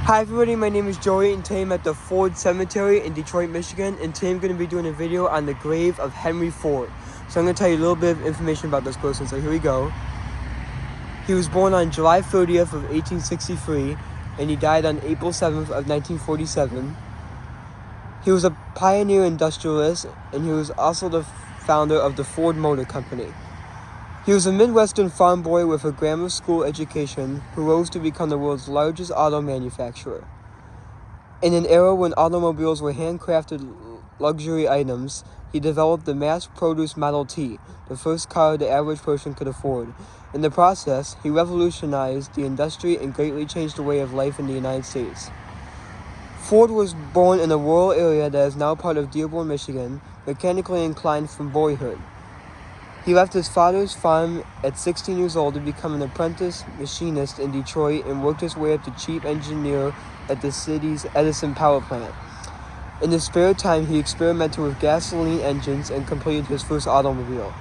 Hi everybody, my name is Joey and today I'm at the Ford Cemetery in Detroit, Michigan, and today I'm going to be doing a video on the grave of Henry Ford. So I'm going to tell you a little bit of information about this person, so here we go. He was born on July 30th of 1863 and he died on April 7th of 1947. He was a pioneer industrialist and he was also the founder of the Ford Motor Company. He was a Midwestern farm boy with a grammar school education who rose to become the world's largest auto manufacturer. In an era when automobiles were handcrafted luxury items, he developed the mass-produced Model T, the first car the average person could afford. In the process, he revolutionized the industry and greatly changed the way of life in the United States. Ford was born in a rural area that is now part of Dearborn, Michigan, mechanically inclined from boyhood. He left his father's farm at 16 years old to become an apprentice machinist in Detroit and worked his way up to chief engineer at the city's Edison power plant. In his spare time, he experimented with gasoline engines and completed his first automobile,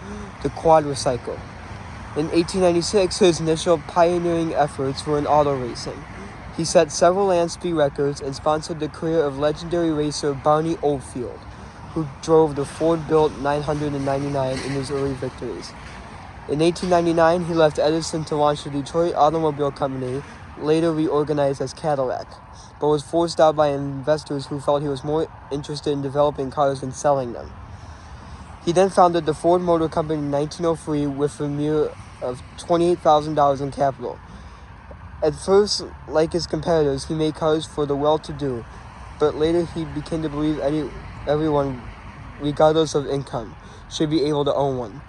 the quadricycle. In 1896, his initial pioneering efforts were in auto racing. He set several land speed records and sponsored the career of legendary racer Barney Oldfield, who drove the Ford-built 999 in his early victories. In 1899, he left Edison to launch the Detroit Automobile Company, later reorganized as Cadillac, but was forced out by investors who felt he was more interested in developing cars than selling them. He then founded the Ford Motor Company in 1903 with a mere of $28,000 in capital. At first, like his competitors, he made cars for the well-to-do, but later he began to believe everyone, regardless of income, should be able to own one.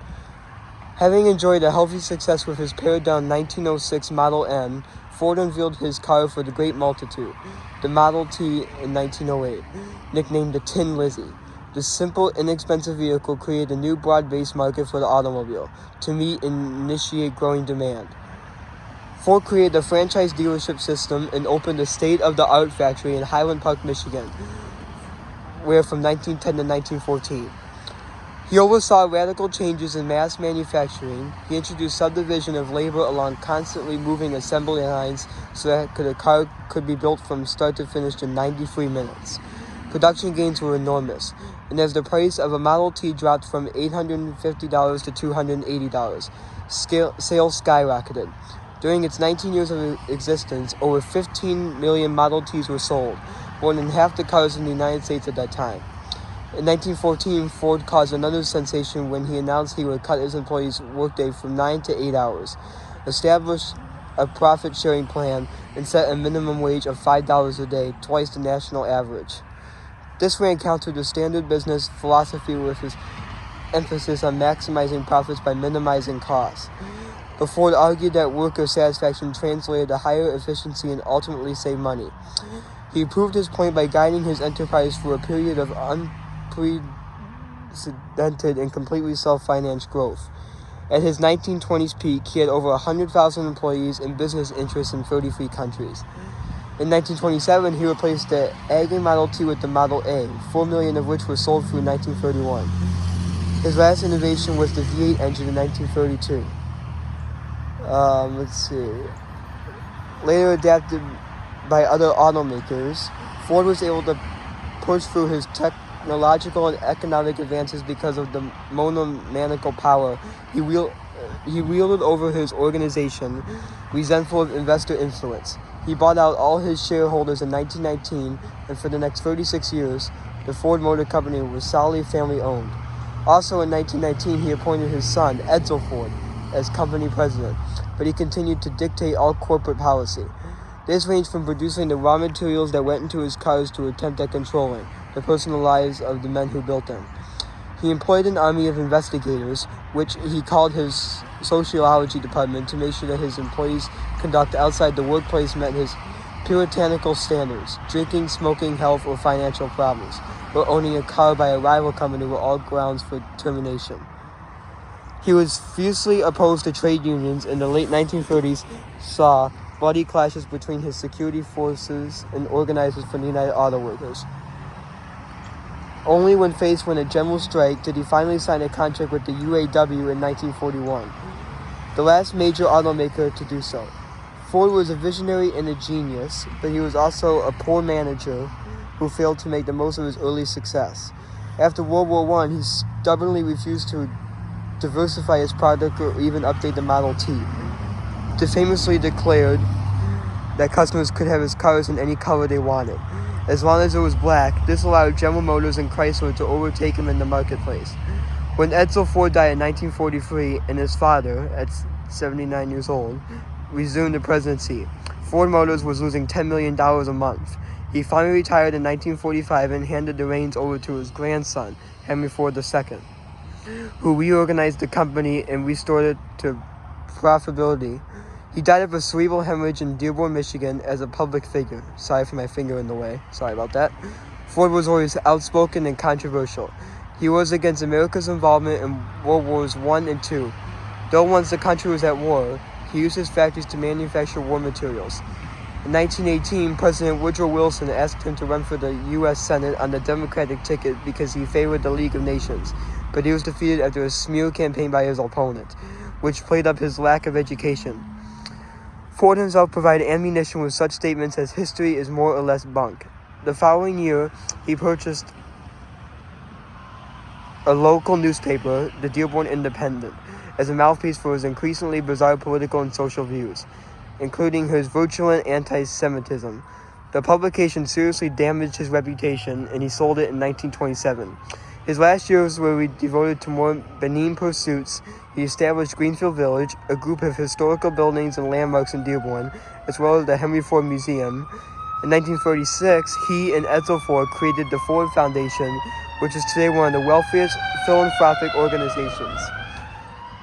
Having enjoyed a healthy success with his pared-down 1906 Model M, Ford unveiled his car for the great multitude, the Model T, in 1908, nicknamed the Tin Lizzie. This simple, inexpensive vehicle created a new broad-based market for the automobile to meet and initiate growing demand. Ford created a franchise dealership system and opened a state-of-the-art factory in Highland Park, Michigan, where from 1910 to 1914. He oversaw radical changes in mass manufacturing. He introduced subdivision of labor along constantly moving assembly lines so that a car could be built from start to finish in 93 minutes. Production gains were enormous, and as the price of a Model T dropped from $850 to $280, sales skyrocketed. During its 19 years of existence, over 15 million Model Ts were sold, more than half the cars in the United States at that time. In 1914, Ford caused another sensation when he announced he would cut his employees' workday from 9 to 8 hours, establish a profit-sharing plan, and set a minimum wage of $5 a day, twice the national average. This ran counter to standard business philosophy with his emphasis on maximizing profits by minimizing costs. But Ford argued that worker satisfaction translated to higher efficiency and ultimately saved money. He proved his point by guiding his enterprise through a period of unprecedented and completely self-financed growth. At his 1920s peak, he had over 100,000 employees and business interests in 33 countries. In 1927, he replaced the Aggie Model T with the Model A, 4 million of which were sold through 1931. His last innovation was the V8 engine in 1932. Later adapted by other automakers, Ford was able to push through his technological and economic advances because of the monomaniacal power he wielded over his organization, resentful of investor influence. He bought out all his shareholders in 1919, and for the next 36 years, the Ford Motor Company was solidly family-owned. Also in 1919, he appointed his son, Edsel Ford, as company president, but he continued to dictate all corporate policy. This ranged from producing the raw materials that went into his cars to attempt at controlling the personal lives of the men who built them. He employed an army of investigators, which he called his sociology department, to make sure that his employees' conduct outside the workplace met his puritanical standards. Drinking, smoking, health, or financial problems, or owning a car by a rival company were all grounds for termination. He was fiercely opposed to trade unions. In the late 1930s, saw bloody clashes between his security forces and organizers for the United Auto Workers. Only when faced with a general strike did he finally sign a contract with the UAW in 1941, the last major automaker to do so. Ford was a visionary and a genius, but he was also a poor manager who failed to make the most of his early success. After World War I, he stubbornly refused to diversify his product or even update the Model T. He famously declared that customers could have his cars in any color they wanted, as long as it was black. This allowed General Motors and Chrysler to overtake him in the marketplace. When Edsel Ford died in 1943 and his father, at 79 years old, resumed the presidency, Ford Motors was losing $10 million a month. He finally retired in 1945 and handed the reins over to his grandson, Henry Ford II, who reorganized the company and restored it to profitability. He died of a cerebral hemorrhage in Dearborn, Michigan as a public figure. Sorry for my finger in the way. Sorry about that. Ford was always outspoken and controversial. He was against America's involvement in World Wars I and II. Though once the country was at war, he used his factories to manufacture war materials. In 1918, President Woodrow Wilson asked him to run for the U.S. Senate on the Democratic ticket because he favored the League of Nations, but he was defeated after a smear campaign by his opponent, which played up his lack of education. Ford himself provided ammunition with such statements as history is more or less bunk. The following year, he purchased a local newspaper, the Dearborn Independent, as a mouthpiece for his increasingly bizarre political and social views, including his virulent anti-Semitism. The publication seriously damaged his reputation, and he sold it in 1927. His last years were devoted to more benign pursuits. He established Greenfield Village, a group of historical buildings and landmarks in Dearborn, as well as the Henry Ford Museum. In 1936, he and Edsel Ford created the Ford Foundation, which is today one of the wealthiest philanthropic organizations.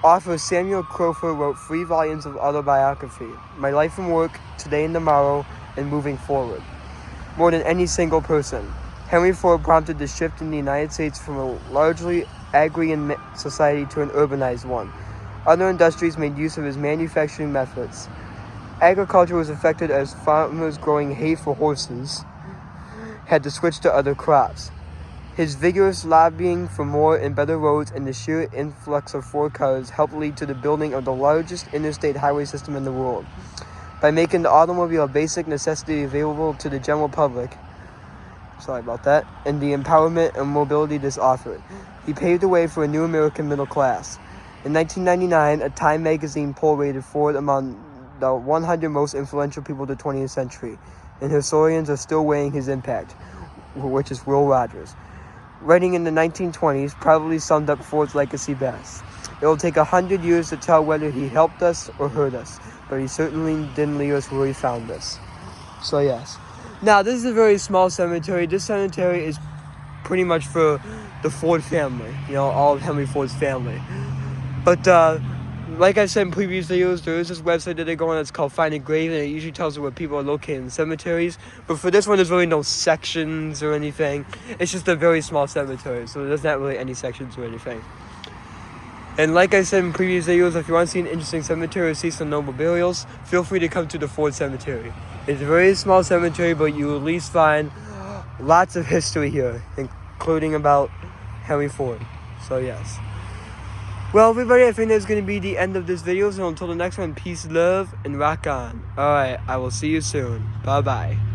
Author Samuel Crawford wrote 3 volumes of autobiography, My Life and Work, Today and Tomorrow, and Moving Forward. More than any single person, Henry Ford prompted the shift in the United States from a largely agrarian society to an urbanized one. Other industries made use of his manufacturing methods. Agriculture was affected as farmers growing hay for horses had to switch to other crops. His vigorous lobbying for more and better roads and the sheer influx of Ford cars helped lead to the building of the largest interstate highway system in the world. By making the automobile a basic necessity available to the general public, and the empowerment and mobility this offered, he paved the way for a new American middle class. In 1999, a Time magazine poll rated Ford among the 100 most influential people of the 20th century, and historians are still weighing his impact, which is Will Rogers. Writing in the 1920s probably summed up Ford's legacy best. It will take 100 years to tell whether he helped us or hurt us, but he certainly didn't leave us where he found us. So yes. Now, this is a very small cemetery. This cemetery is pretty much for the Ford family, all of Henry Ford's family. But, like I said in previous videos, there is this website that they go on that's called Find a Grave, and it usually tells you where people are located in cemeteries. But for this one, there's really no sections or anything. It's just a very small cemetery, so there's not really any sections or anything. And like I said in previous videos, if you want to see an interesting cemetery or see some noble burials, feel free to come to the Ford Cemetery. It's a very small cemetery, but you will at least find lots of history here, including about Henry Ford. So yes. Well, everybody, I think that's going to be the end of this video. So until the next one, peace, love, and rock on. Alright, I will see you soon. Bye-bye.